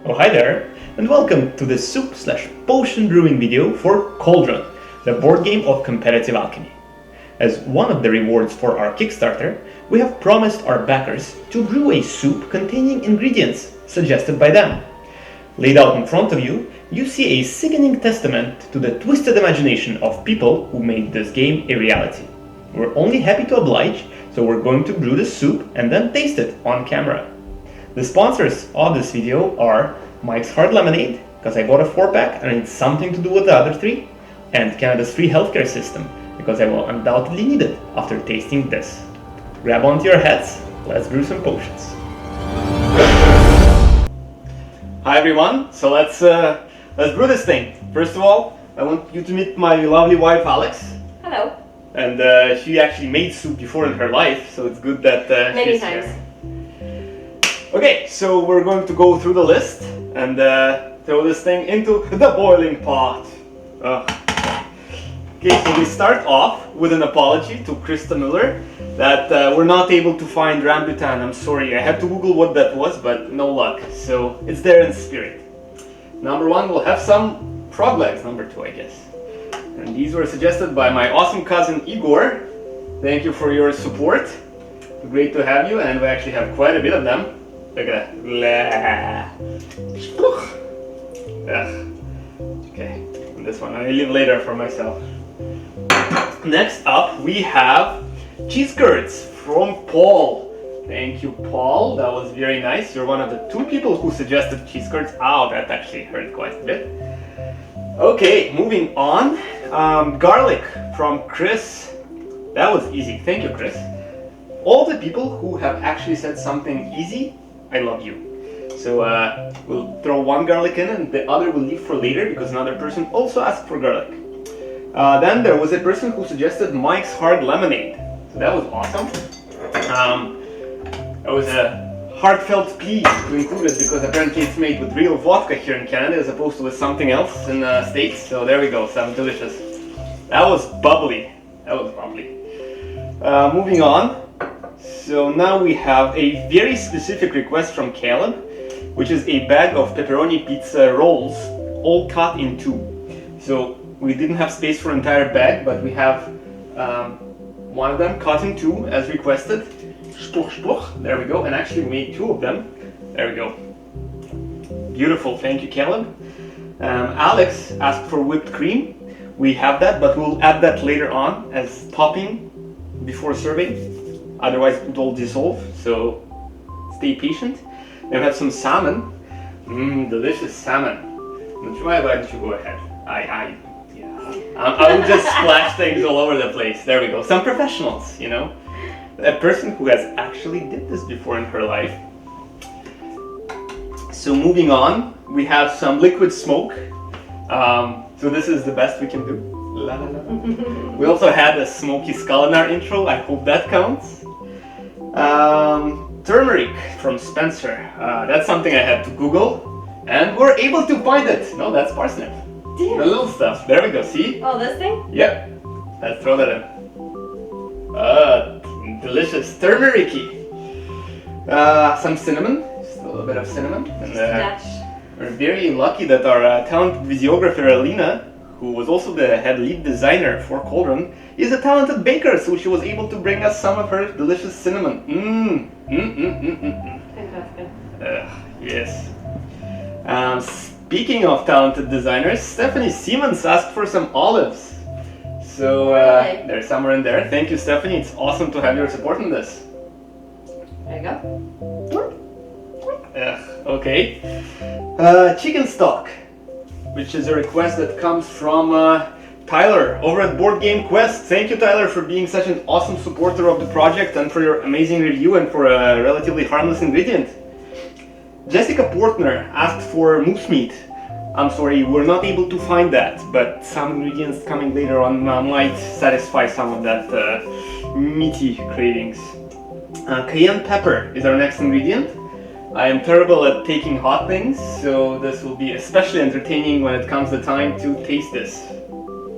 Oh hi there, and welcome to the soup/potion brewing video for Cauldron, the board game of competitive alchemy. As one of the rewards for our Kickstarter, we have promised our backers to brew a soup containing ingredients suggested by them. Laid out in front of you, you see a sickening testament to the twisted imagination of people who made this game a reality. We're only happy to oblige, so we're going to brew the soup and then taste it on camera. The sponsors of this video are Mike's Hard Lemonade, because I got a 4-pack and I need something to do with the other 3, and Canada's free healthcare system, because I will undoubtedly need it after tasting this. Grab onto your heads, let's brew some potions. Hi everyone, so let's brew this thing. First of all, I want you to meet my lovely wife Alex. Hello. And she actually made soup before in her life, so it's good that Many she's times. here. Okay, so we're going to go through the list and throw this thing into the boiling pot. Okay, so we start off with an apology to Krista Miller that we're not able to find rambutan. I'm sorry, I had to Google what that was, but no luck. So it's there in spirit. Number 1, we'll have some frog legs. Number 2, I guess. And these were suggested by my awesome cousin Igor. Thank you for your support. Great to have you, and we actually have quite a bit of them. Look at that. Okay, and this one I leave later for myself. Next up, we have cheese curds from Paul. Thank you, Paul. That was very nice. You're one of the 2 people who suggested cheese curds. Oh, that actually hurt quite a bit. Okay, moving on. Garlic from Chris. That was easy. Thank you, Chris. All the people who have actually said something easy, I love you. So we'll throw 1 garlic in and the other we'll leave for later because another person also asked for garlic. Then there was a person who suggested Mike's Hard Lemonade. So that was awesome. That was a heartfelt plea to include it because apparently it's made with real vodka here in Canada as opposed to with something else in the States. So there we go, sounds delicious. That was bubbly. That was bubbly. Moving on. So now we have a very specific request from Caleb, which is a bag of pepperoni pizza rolls, all cut in 2. So we didn't have space for an entire bag, but we have one of them cut in 2 as requested. There we go, and actually we made 2 of them. There we go. Beautiful, thank you, Caleb. Alex asked for whipped cream. We have that, but we'll add that later on as topping before serving. Otherwise it will dissolve, so stay patient. Then we have some salmon. Delicious salmon. Why don't you go ahead? I will just splash things all over the place. There we go. Some professionals, you know. A person who has actually did this before in her life. So moving on, we have some liquid smoke. So this is the best we can do. La, la, la. We also had a smoky skull in our intro. I hope that counts. Turmeric from Spencer. That's something I had to Google, and we're able to find it. No, that's parsnip. Damn. The little stuff. There we go. See? Oh, this thing? Yep. Let's throw that in. Delicious turmeric-y. Some cinnamon. Just a little bit of cinnamon. And we're very lucky that our talented videographer Alina, who was also the head lead designer for Cauldron, is a talented baker, so she was able to bring us some of her delicious cinnamon. Fantastic. Yes. Speaking of talented designers, Stephanie Siemens asked for some olives. So Really? they're somewhere in there. Thank you, Stephanie. It's awesome to have your support in this. There you go. Okay. Chicken stock, which is a request that comes from Tyler over at Board Game Quest. Thank you, Tyler, for being such an awesome supporter of the project and for your amazing review and for a relatively harmless ingredient. Jessica Portner asked for moose meat. I'm sorry, we're not able to find that, but some ingredients coming later on might satisfy some of that meaty cravings. Cayenne pepper is our next ingredient. I am terrible at taking hot things, so this will be especially entertaining when it comes the time to taste this.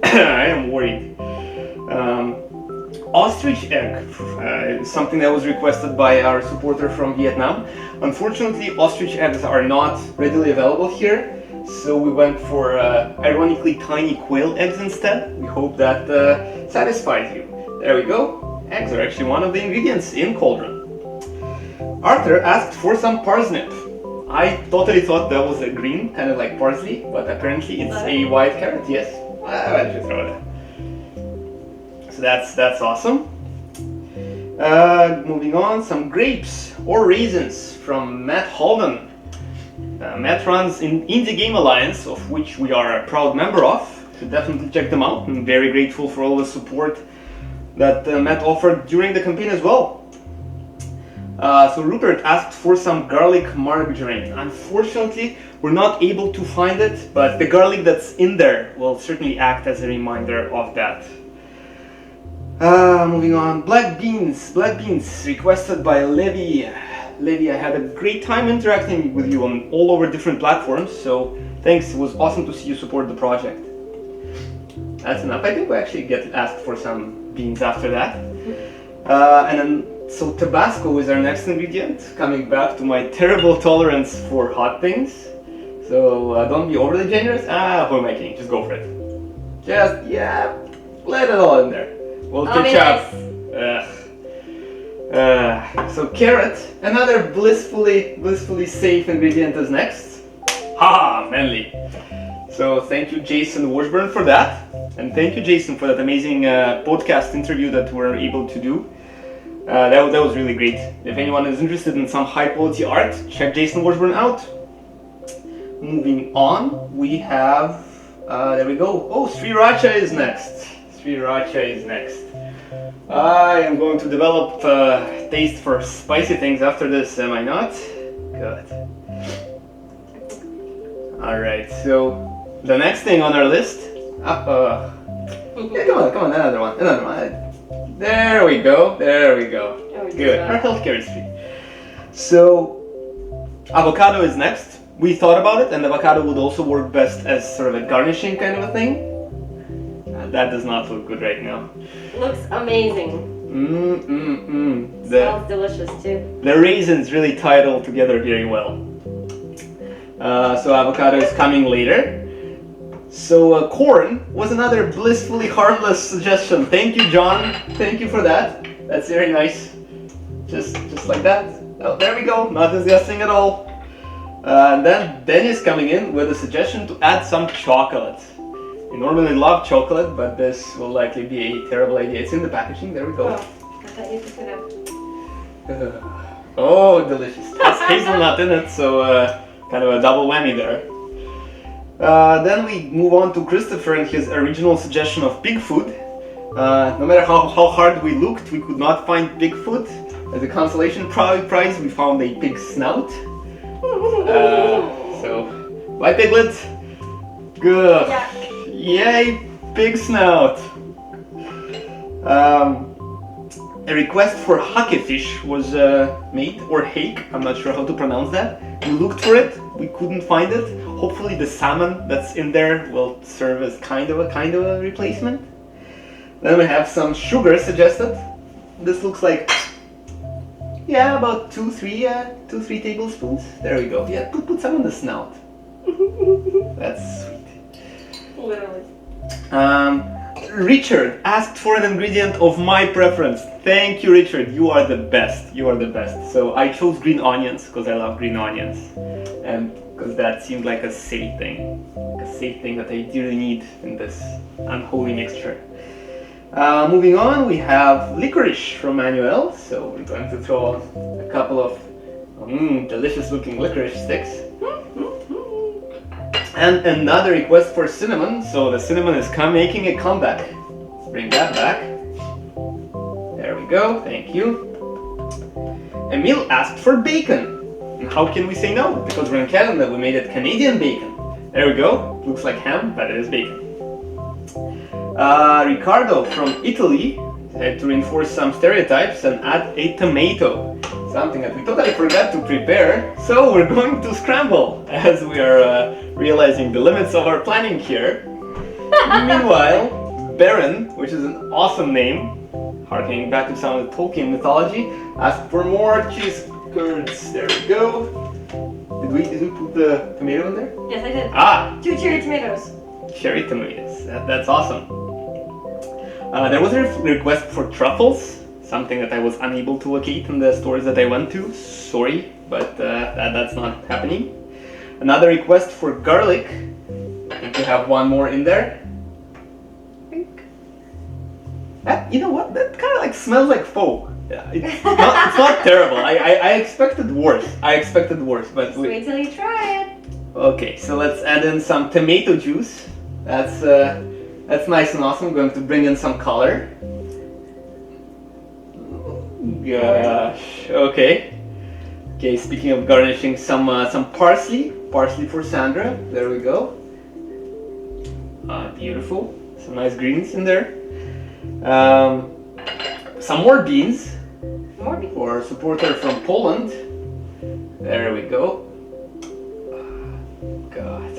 I am worried. ostrich egg, something that was requested by our supporter from Vietnam. Unfortunately, ostrich eggs are not readily available here, so we went for ironically tiny quail eggs instead. We hope that satisfies you. There we go. Eggs are actually one of the ingredients in Cauldron. Arthur asked for some parsnip. I totally thought that was a green, kind of like parsley, but apparently it's a white carrot, yes. Why did you throw that? So that's awesome. Moving on, some grapes or raisins from Matt Holden. Matt runs in Indie Game Alliance, of which we are a proud member of. So definitely check them out. I'm very grateful for all the support that Matt offered during the campaign as well. So Rupert asked for some garlic margarine. Unfortunately, we're not able to find it, but the garlic that's in there will certainly act as a reminder of that. Moving on, black beans requested by Levi. Levi, I had a great time interacting with you on all over different platforms, so thanks. It was awesome to see you support the project. That's enough. I think we actually get asked for some beans after that. And then, so Tabasco is our next ingredient, coming back to my terrible tolerance for hot things. So don't be overly generous. Who am I kidding? Just go for it. Just, yeah, let it all in there. Well, ketchup. So carrot, another blissfully safe ingredient is next. Haha, manly. So thank you, Jason Washburn, for that. And thank you, Jason, for that amazing podcast interview that we were able to do. That was really great. If anyone is interested in some high quality art, check Jason Washburn out. Moving on, we have, there we go. Oh, Sriracha is next. I am going to develop taste for spicy things after this, am I not? Good. Alright, so the next thing on our list, yeah, come on, another one. There we go. Good, our healthcare is free. So, avocado is next. We thought about it, and avocado would also work best as sort of a garnishing kind of a thing. That does not look good right now. Looks amazing. Smells delicious too. The raisins really tie it all together very well. So avocado is coming later. So corn was another blissfully harmless suggestion. Thank you, John. Thank you for that. That's very nice. Just like that. Oh, there we go. Not disgusting at all. And then Dennis coming in with a suggestion to add some chocolate. I normally love chocolate, but this will likely be a terrible idea. It's in the packaging. There we go. Oh, I thought you could have. Oh, delicious. It has hazelnut in it, so kind of a double whammy there. Then we move on to Christopher and his original suggestion of pig food. No matter how hard we looked, we could not find pig food. As a consolation prize, we found a pig snout. So, bye Piglet. Good. Yeah. Yay, pig snout. A request for hakefish was made, or hake, I'm not sure how to pronounce that. We looked for it, we couldn't find it. Hopefully the salmon that's in there will serve as kind of a replacement. Then we have some sugar suggested. This looks like, yeah, about 2-3 tablespoons. There we go. Yeah, put some on the snout. That's sweet. Literally. Richard asked for an ingredient of my preference. Thank you, Richard. You are the best. So I chose green onions because I love green onions, and because that seemed like a safe thing that I dearly need in this unholy mixture. Moving on, we have licorice from Manuel. So we're going to throw a couple of delicious-looking licorice sticks. And another request for cinnamon, so the cinnamon is making a comeback. Let's bring that back. There we go, thank you. Emil asked for bacon. And how can we say no? Because we're in Canada, we made it Canadian bacon. There we go, looks like ham, but it is bacon. Ricardo from Italy had to reinforce some stereotypes and add a tomato. Something that we totally forgot to prepare, so we're going to scramble as we are realizing the limits of our planning here. Meanwhile, Baron, which is an awesome name, Harkening back to some of the Tolkien mythology. Ask for more cheese curds. There we go. Did we put the tomato in there? Yes, I did. Ah! 2 cherry tomatoes. Cherry tomatoes. That's awesome. There was a request for truffles, something that I was unable to locate in the stores that I went to. Sorry, but that's not happening. Another request for garlic. I think we have one more in there. I think. You know what? That kind of like smells like pho. Yeah, it's not terrible. I expected worse. But Wait till you try it. okay, so let's add in some tomato juice. That's nice and awesome. I'm going to bring in some color. Gosh. Okay. Okay. Speaking of garnishing, some parsley for Sandra. There we go. Beautiful. Some nice greens in there. Some more beans. More beans. For a supporter from Poland. There we go. God.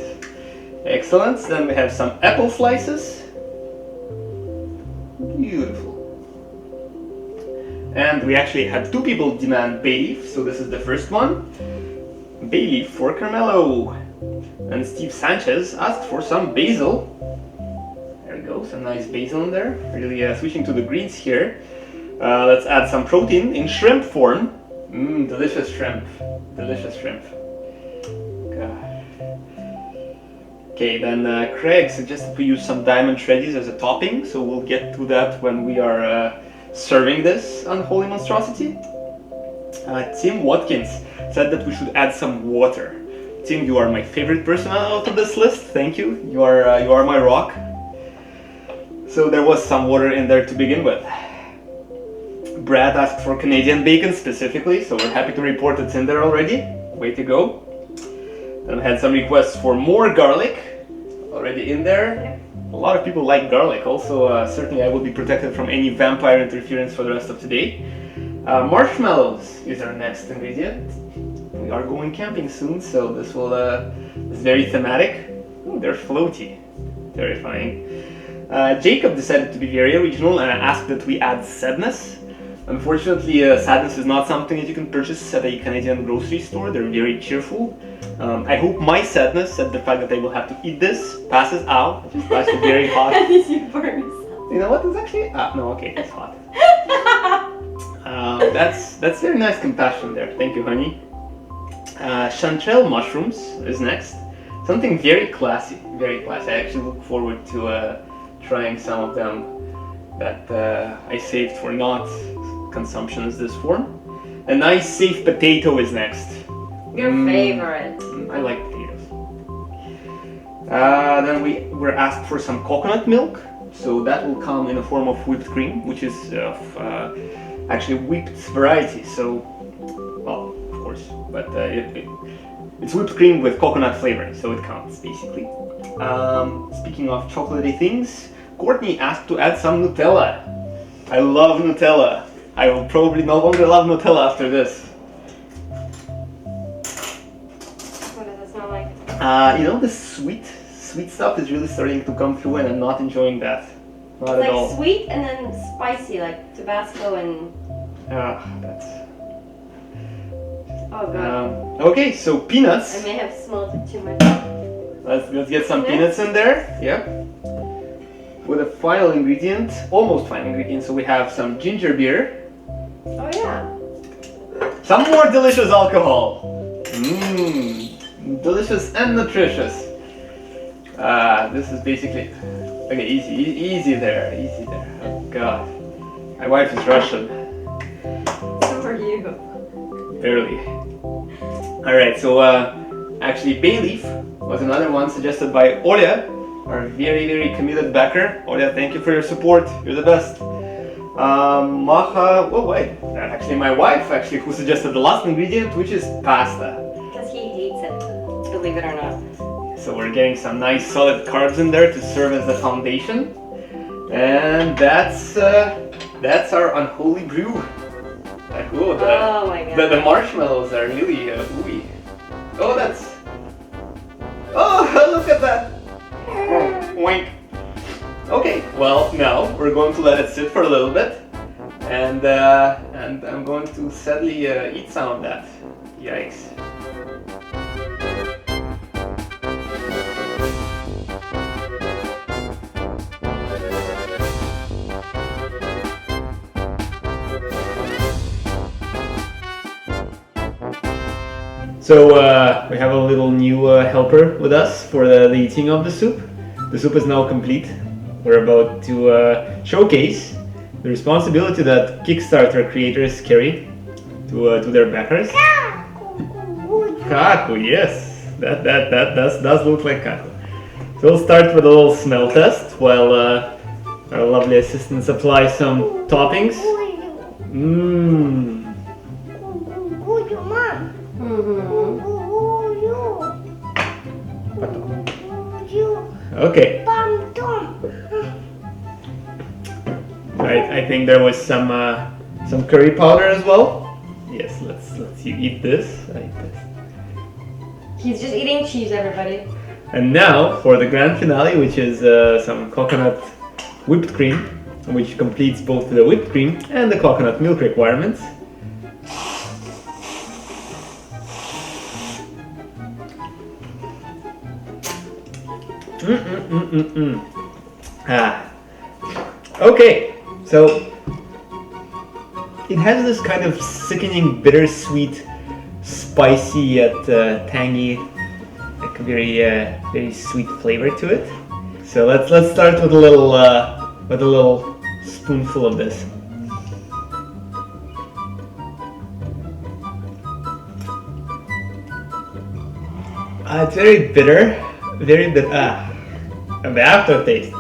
Excellent. Then we have some apple slices. Beautiful. And we actually had 2 people demand bay leaf, so this is the first one. Bay leaf for Carmelo. And Steve Sanchez asked for some basil. There we go, some nice basil in there. Really switching to the greens here. Let's add some protein in shrimp form. Delicious shrimp. Delicious shrimp. God. Okay, then Craig suggested we use some diamond shreddies as a topping, so we'll get to that when we are serving this unholy monstrosity. Tim Watkins said that we should add some water. Tim, you are my favorite person out of this list. Thank you. You are my rock. So there was some water in there to begin with. Brad asked for Canadian bacon specifically, so we're happy to report it's in there already. Way to go. And we had some requests for more garlic already in there. A lot of people like garlic. Also, certainly I will be protected from any vampire interference for the rest of today. Marshmallows is our next ingredient. We are going camping soon, so this is very thematic. Ooh, they're floaty. Terrifying. Jacob decided to be very original and asked that we add sadness. Unfortunately, sadness is not something that you can purchase at a Canadian grocery store. They're very cheerful. I hope my sadness at the fact that I will have to eat this passes out. It's actually very hot. At least you burn yourself. You know what? It's actually no. Okay, it's hot. That's very nice compassion there. Thank you, honey. Chanterelle mushrooms is next. Something very classy. Very classy. I actually look forward to trying some of them that I saved for not consumption as this form. A nice safe potato is next. Your favorite. I like potatoes. Then we were asked for some coconut milk, so that will come in a form of whipped cream, which is actually whipped variety. So, well, of course, but it's whipped cream with coconut flavor, so it counts basically. Speaking of chocolatey things, Courtney asked to add some Nutella. I love Nutella. I will probably no longer love Nutella after this. What does it smell like? You know, the sweet stuff is really starting to come through, and I'm not enjoying that. Not It's at all. like sweet and then spicy, like Tabasco and... That's... Oh god. Okay, so peanuts. I may have smelled it too much. Let's get some peanuts in there. Yep. With a final ingredient, almost final ingredient, so we have some ginger beer. Oh yeah. Some more delicious alcohol. Delicious and nutritious. This is basically... Okay, easy there. Oh god. My wife is Russian. So are you. Barely. Alright, so actually bay leaf was another one suggested by Olya, our very, very committed backer. Olya, thank you for your support. You're the best. Maha, oh wait, actually my wife who suggested the last ingredient, which is pasta. Because he hates it, believe it or not. So we're getting some nice solid carbs in there to serve as the foundation. And that's our unholy brew. Oh my god. The marshmallows are really ooey. Oh, that's... Oh, look at that! Wink. Okay, well, now we're going to let it sit for a little bit. and I'm going to sadly eat some of that. Yikes. So we have a little new helper with us for the eating of the soup. The soup is now complete. We're about to showcase the responsibility that Kickstarter creators carry to their backers. Kaku, yes, that does look like Kaku. So we'll start with a little smell test while our lovely assistants apply some toppings. Mmm. Okay. I think there was some curry powder as well. Yes, let's you eat this. I eat this. He's just eating cheese, everybody. And now for the grand finale, which is some coconut whipped cream, which completes both the whipped cream and the coconut milk requirements. Okay, so it has this kind of sickening, bittersweet, spicy yet tangy, like very sweet flavor to it. So let's start with a little spoonful of this. It's very bitter, and the aftertaste.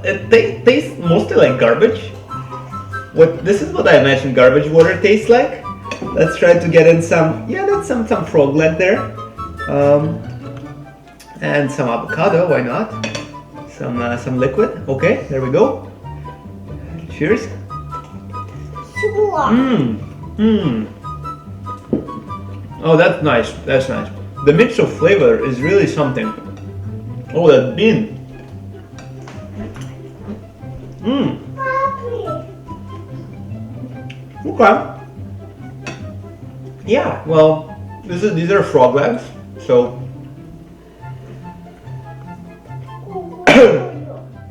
It tastes mostly like garbage. This is what I imagine garbage water tastes like. Let's try to get in some, that's some frog leg there, and some avocado. Why not? Some liquid. Okay, there we go. Cheers. Oh, that's nice. That's nice. The mix of flavor is really something. Oh, that bean. Okay. Yeah. Well, these are frog legs, so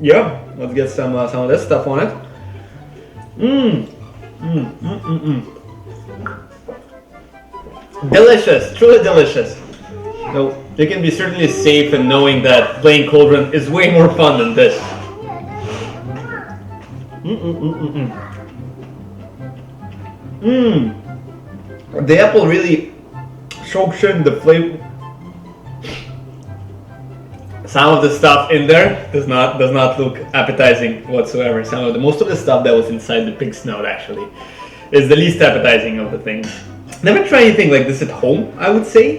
yeah. Let's get some of this stuff on it. Delicious, truly delicious. So you can be certainly safe in knowing that playing Cauldron is way more fun than this. The apple really chokes in the flavor. Some of the stuff in there does not look appetizing whatsoever. Most of the stuff that was inside the pig snout actually is the least appetizing of the things. Never try anything like this at home, I would say.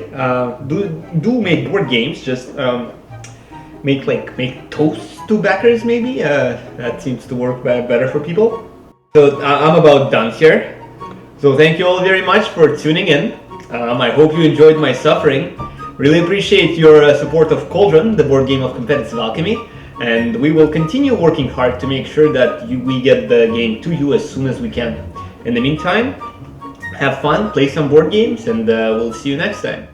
Do make board games. Just make toast to backers maybe. That seems to work better for people. So I'm about done here. So thank you all very much for tuning in. I hope you enjoyed my suffering. Really appreciate your support of Cauldron, the board game of competitive alchemy, and we will continue working hard to make sure that we get the game to you as soon as we can. In the meantime, have fun, play some board games, and we'll see you next time.